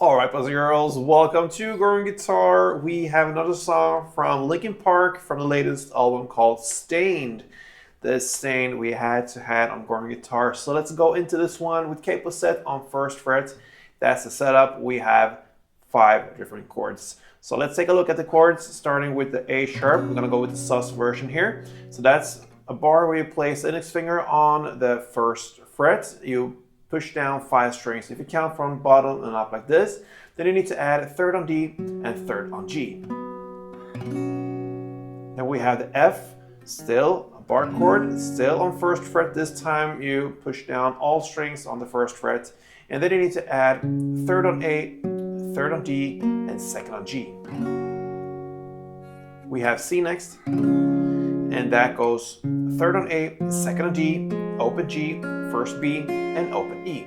Alright, boys and girls, welcome to Growing Guitar. We have another song from Linkin Park from the latest album called Stained. This Stained we had to have on Growing Guitar. So let's go into this one with capo set on first fret. That's the setup. We have 5 different chords. So let's take a look at the chords, starting with the A sharp. We're going to go with the sus version here. So that's a bar where you place the index finger on the first fret. You push down 5 strings. If you count from bottom and up like this, then you need to add a third on D and third on G. Then we have the F, still a bar chord, still on first fret. This time you push down all strings on the first fret, and then you need to add third on A, third on D, and second on G. We have C next, and that goes third on A, second on D, open G, first B, and open E.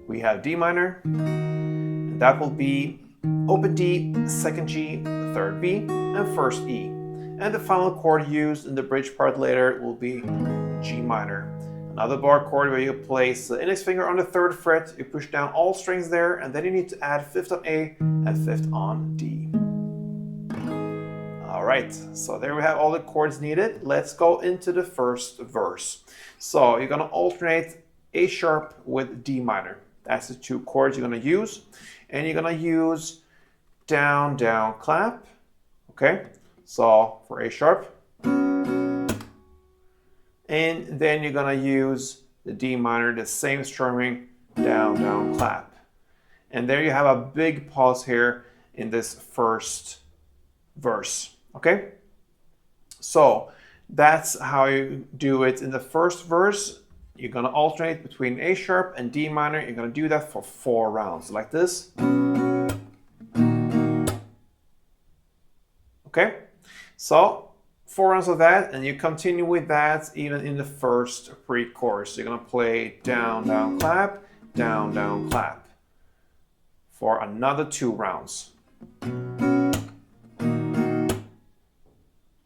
We have D minor, and that will be open D, second G, third B, and first E. And the final chord used in the bridge part later will be G minor. Another bar chord where you place the index finger on the third fret, you push down all strings there, and then you need to add fifth on A and fifth on D. Alright, so there we have all the chords needed. Let's go into the first verse. So you're going to alternate A sharp with D minor. That's the 2 chords you're going to use. And you're going to use down, down, clap. Okay, so for A sharp. And then you're going to use the D minor, the same strumming, down, down, clap. And there you have a big pause here in this first verse. Okay, so that's how you do it in the first verse. You're going to alternate between A sharp and D minor. You're going to do that for 4 rounds, like this. Okay, so 4 rounds of that, and you continue with that even in the first pre-chorus. You're going to play down, down, clap, down, down, clap for another 2 rounds.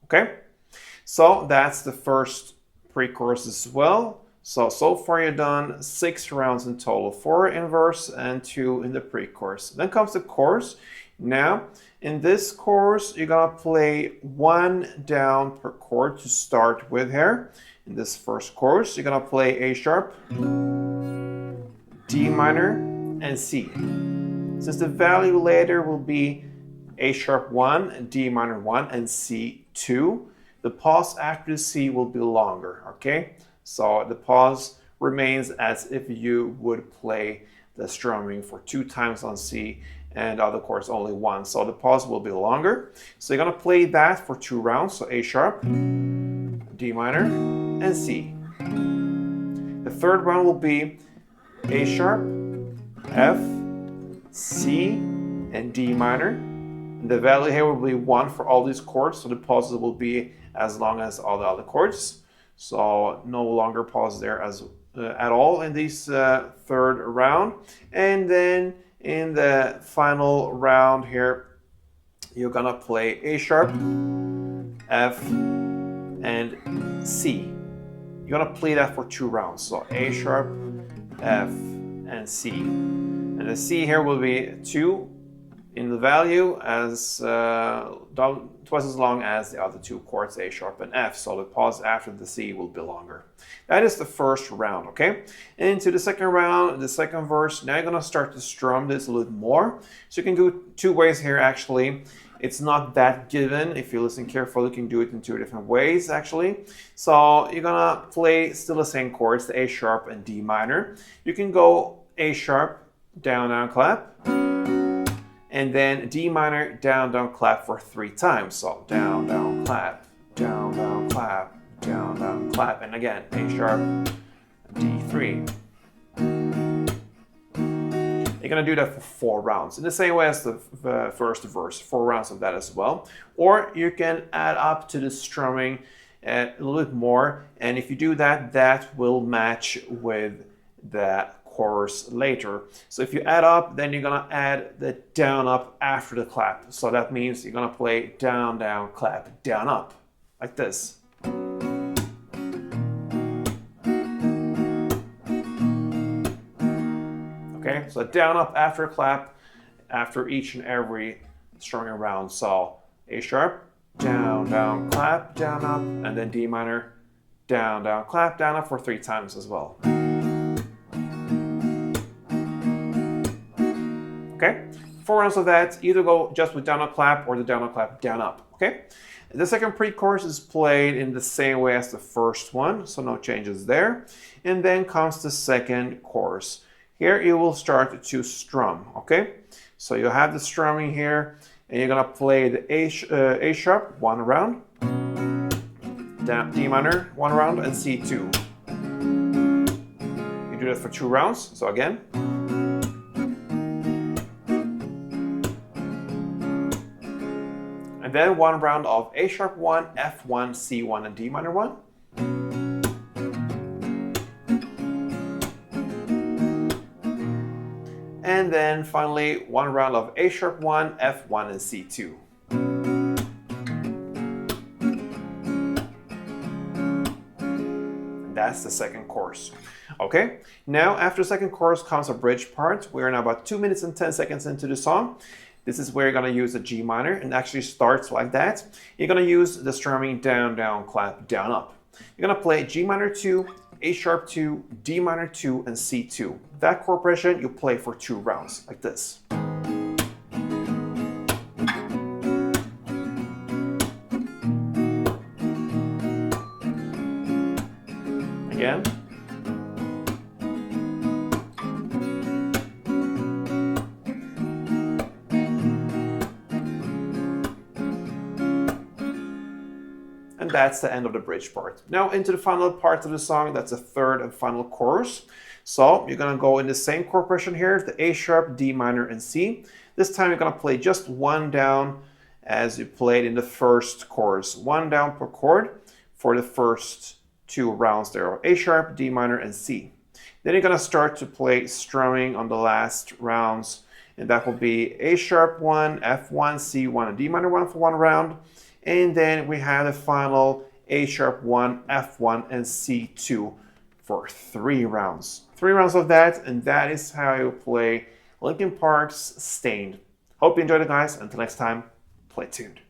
Okay, so that's the first pre-chorus as well. So far you've done 6 rounds in total, 4 in verse and 2 in the pre-chorus. Then comes the chorus. Now, in this chorus, you're gonna play 1 down per chord to start with here. In this first chorus, you're gonna play A sharp, D minor, and C. Since the value later will be A sharp 1, D minor 1, and C 2, the pause after the C will be longer, okay? So the pause remains as if you would play the strumming for 2 times on C and other chords only 1. So the pause will be longer. So you're gonna play that for 2 rounds. So A sharp, D minor, and C. The third round will be A sharp, F, C, and D minor. The value here will be 1 for all these chords, so the pauses will be as long as all the other chords. So no longer pause there at all in this third round. And then in the final round here, you're gonna play A sharp, F, and C. You're gonna play that for 2 rounds. So A sharp, F, and C. And the C here will be 2 in the value as twice as long as the other 2 chords, A sharp and F. So the pause after the C will be longer. That is the first round, okay? Into the second round, the second verse, now you're gonna start to strum this a little more. So you can do 2 ways here actually. It's not that given. If you listen carefully, you can do it in 2 different ways actually. So you're gonna play still the same chords, the A sharp and D minor. You can go A sharp, down, down, clap. And then D minor, down, down, clap for 3 times. So down, down, clap, down, down, clap, down, down, clap. And again, A sharp, D3. You're gonna do that for 4 rounds. In the same way as the first verse, 4 rounds of that as well. Or you can add up to the strumming a little bit more. And if you do that, that will match with the chorus later. So if you add up, then you're gonna add the down up after the clap. So that means you're gonna play down, down, clap, down, up, like this. Okay, So down, up after a clap, after each and every strumming round. So A sharp, down, down, clap, down, up, and then D minor, down, down, clap, down, up for 3 times as well. Okay, 4 rounds of that, either go just with down, up, clap, or the down, up, clap, down, up. Okay, the second pre-chorus is played in the same way as the first one, so no changes there. And then comes the second chorus. Here you will start to strum. Okay, so you have the strumming here, and you're gonna play the A sharp 1 round, D minor 1 round, and C2. You do that for 2 rounds. So again. And then 1 round of A sharp 1, F1, C1, and D minor 1. And then finally 1 round of A sharp 1, F1, and C2. And that's the second chorus. Okay, now after the second chorus comes a bridge part. We're now about 2 minutes and 10 seconds into the song. This is where you're going to use the G minor, and actually starts like that. You're going to use the strumming down, down, clap, down, up. You're going to play G minor 2, A sharp 2, D minor 2, and C2. That chord progression you play for 2 rounds, like this. Again. And that's the end of the bridge part. Now into the final part of the song, that's the third and final chorus. So you're gonna go in the same chord progression here, the A sharp, D minor, and C. This time you're gonna play just 1 down as you played in the first chorus. 1 down per chord for the first 2 rounds there, A sharp, D minor, and C. Then you're gonna start to play strumming on the last rounds, and that will be A sharp 1, F1, C1, and D minor 1 for 1 round. And then we have the final A sharp 1, F1, and C2 for 3 rounds. 3 rounds of that, and that is how you play Linkin Park's Stained. Hope you enjoyed it, guys. Until next time, play tuned.